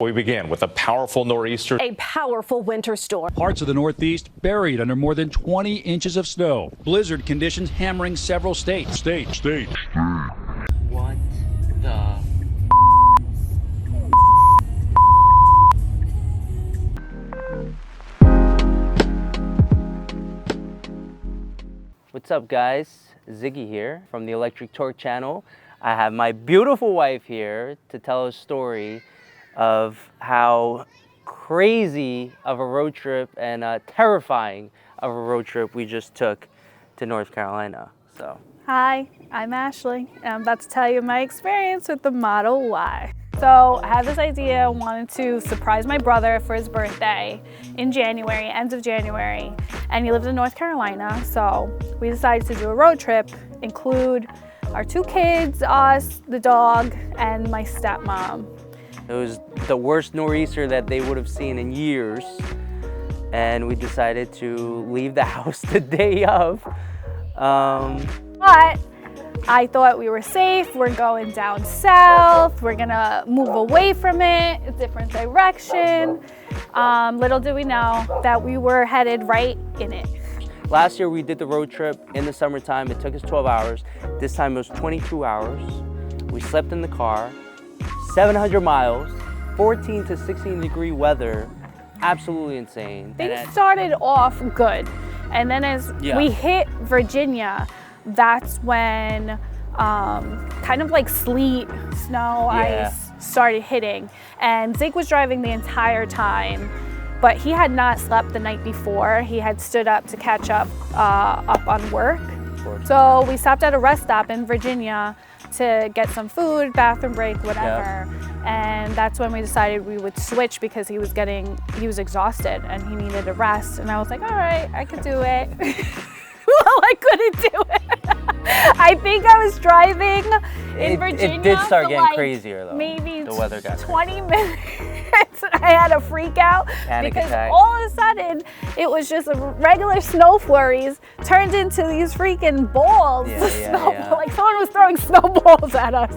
We begin with a powerful nor'easter. A powerful winter storm. Parts of the Northeast buried under more than 20 inches of snow. Blizzard conditions hammering several states. What the? What's up, guys? Ziggy here from the Electric Torque channel. I have my beautiful wife here to tell a story of how crazy of a road trip and terrifying of a road trip we just took to North Carolina. So, hi, I'm Ashley, and I'm about to tell you my experience with the Model Y. So I had this idea, wanted to surprise my brother for his birthday in January, end of January, and he lives in North Carolina. So we decided to do a road trip, include our 2 kids, us, the dog, and my stepmom. it was the worst nor'easter that they would have seen in years, and we decided to leave the house the day of. But I thought we were safe. We're going down south. We're gonna move away from it, a different direction. Little did we know that we were headed right in it. Last year we did the road trip in the summertime. It took us 12 hours. This time it was 22 hours. We slept in the car, 700 miles, 14 to 16 degree weather, absolutely insane. Things started off good. And then as we hit Virginia, that's when kind of like sleet, snow, ice started hitting. And Zig was driving the entire time, but he had not slept the night before. He had stood up to catch up on work. So we stopped at a rest stop in Virginia to get some food, bathroom break, whatever. And that's when we decided we would switch because he was exhausted and he needed a rest. And I was like, all right, I could do it. Well, I couldn't do it. I think I was driving in Virginia. It did start getting like crazier though. Maybe the weather got 20 minutes. I had a freak out because attack. all of a sudden it was just regular snow flurries turned into these freaking balls. Like someone was throwing snowballs at us.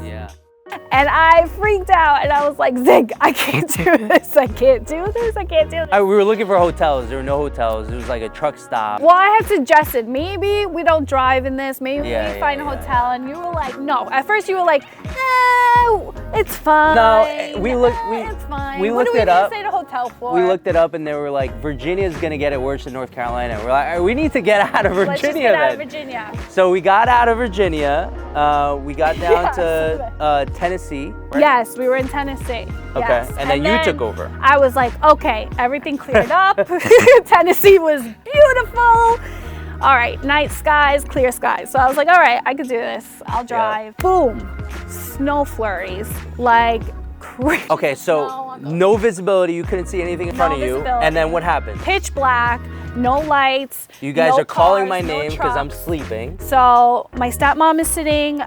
And I freaked out and I was like, Zig, I can't do this. I can't do this. I can't do this. We were looking for hotels. There were no hotels. It was like a truck stop. Well, I had suggested maybe we don't drive in this. Maybe we find a hotel. And you were like, no. At first you were like, no, it's fine. No, we looked. It's fine. We what looked are we it up. Gonna stay at a hotel for? We looked it up and they were like, Virginia's gonna get it worse than North Carolina. We're like, we need to get out of Virginia. Let's just get out of Virginia. So we got out of Virginia. We got down to Tennessee. Right? Yes, we were in Tennessee. Okay, yes. and then you took over. I was like, okay, everything cleared up. Tennessee was beautiful. All right, night skies, clear skies. So I was like, all right, I could do this. I'll drive. Boom, snow flurries, like crazy. Okay, so no visibility. You couldn't see anything in front of you. And then what happened? Pitch black. No lights. You guys are calling my no name because I'm sleeping. So my stepmom is sitting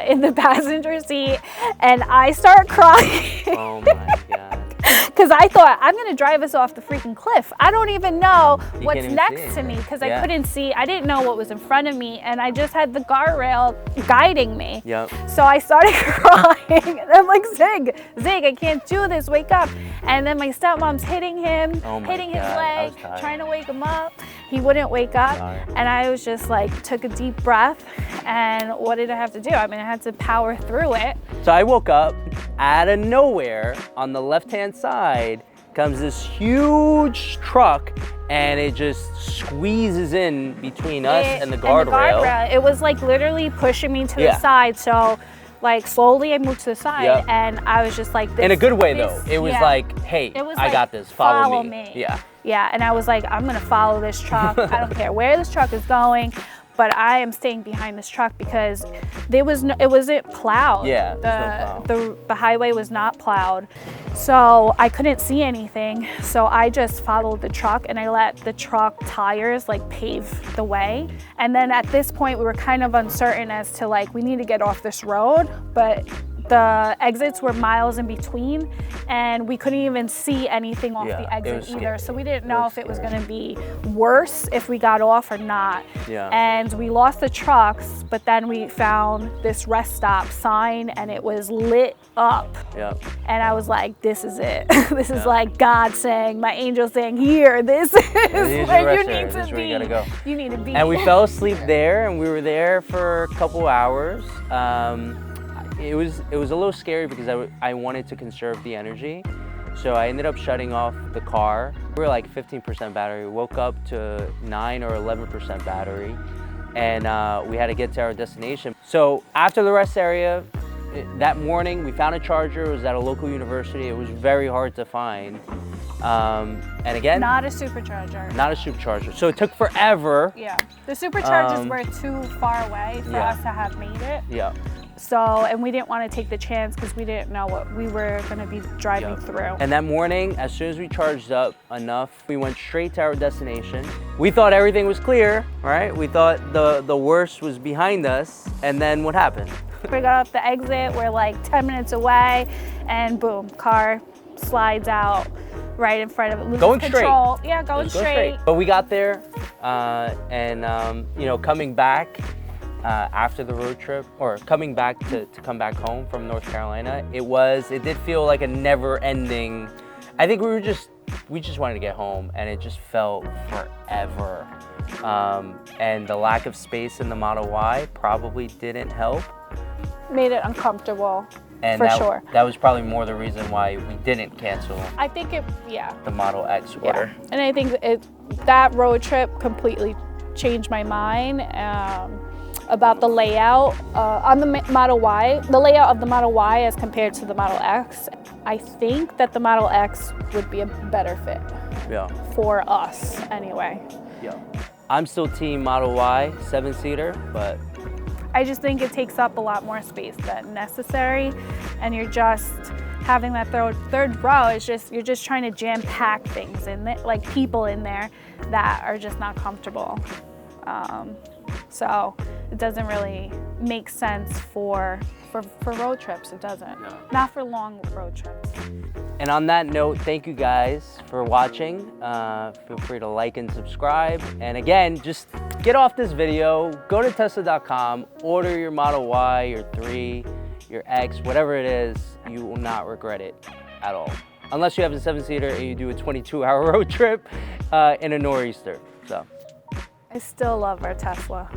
in the passenger seat and I start crying. Oh my God. Because I thought, I'm gonna drive us off the freaking cliff. I don't even know what's next to me because I couldn't see. I didn't know what was in front of me and I just had the guardrail guiding me. So I started crying and I'm like, Zig, I can't do this, wake up. And then my stepmom's hitting him, hitting his leg, trying to wake him up. He wouldn't wake up. And I was just like, took a deep breath. And what did I have to do? I mean, I had to power through it. So I woke up out of nowhere. On the left-hand side comes this huge truck and it just squeezes in between us and the guardrail. It was like literally pushing me to the side. So like slowly I moved to the side and I was just like this. In a good way though. It was like, hey, I got this, follow me. Yeah, and I was like, I'm gonna follow this truck. I don't care where this truck is going, but I am staying behind this truck because it wasn't plowed. Yeah, the highway was not plowed. So I couldn't see anything. So I just followed the truck and I let the truck tires like pave the way. And then at this point we were kind of uncertain as to like, we need to get off this road, but the exits were miles in between, and we couldn't even see anything off the exit either. So we didn't know if it was going to be worse if we got off or not. Yeah. And we lost the trucks, but then we found this rest stop sign, and it was lit up. Yeah. And I was like, this is it. This is like God saying, my angel saying, here, this is where you need to be. You gotta go. You need to be. And we fell asleep there, and we were there for a couple hours. It was a little scary because I wanted to conserve the energy. So I ended up shutting off the car. We were like 15% battery. We woke up to 9 or 11% battery, and we had to get to our destination. So after the rest area, that morning we found a charger. It was at a local university. It was very hard to find. And again, not a supercharger. Not a supercharger. So it took forever. Yeah, the superchargers were too far away for us to have made it. Yeah. So, and we didn't want to take the chance because we didn't know what we were going to be driving through. And that morning, as soon as we charged up enough, we went straight to our destination. We thought everything was clear, right? We thought the worst was behind us. And then what happened? We got up the exit, we're like 10 minutes away, and boom, car slides out right in front of it. Going control. Straight. Yeah, going straight. But we got there, and you know, coming back after the road trip, or coming back to come back home from North Carolina, it did feel like a never-ending. I think we just wanted to get home, and it just felt forever. And the lack of space in the Model Y probably didn't help. Made it uncomfortable. And for sure. That was probably more the reason why we didn't cancel. I think the Model X order. Yeah. And I think that road trip completely changed my mind about the layout on the Model Y, the layout of the Model Y as compared to the Model X. I think that the Model X would be a better fit. Yeah. For us, anyway. Yeah. I'm still team Model Y, 7-seater, but I just think it takes up a lot more space than necessary, and you're just having that third row. You're just trying to jam pack things in there, like people in there that are just not comfortable. So it doesn't really make sense for road trips. It doesn't. No. Not for long road trips. And on that note, thank you guys for watching. Feel free to like and subscribe. And again, just get off this video, go to Tesla.com, order your Model Y, your 3, your X, whatever it is. You will not regret it at all. Unless you have a 7-seater and you do a 22-hour road trip in a nor'easter. So. I still love our Tesla,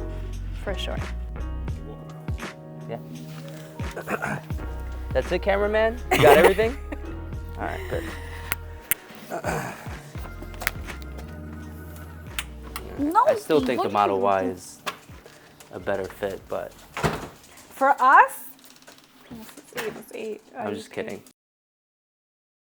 for sure. Yeah. That's it, cameraman? You got everything? All right, good. No, I still think the Model Y is a better fit, but for us, let's see. I'm just kidding.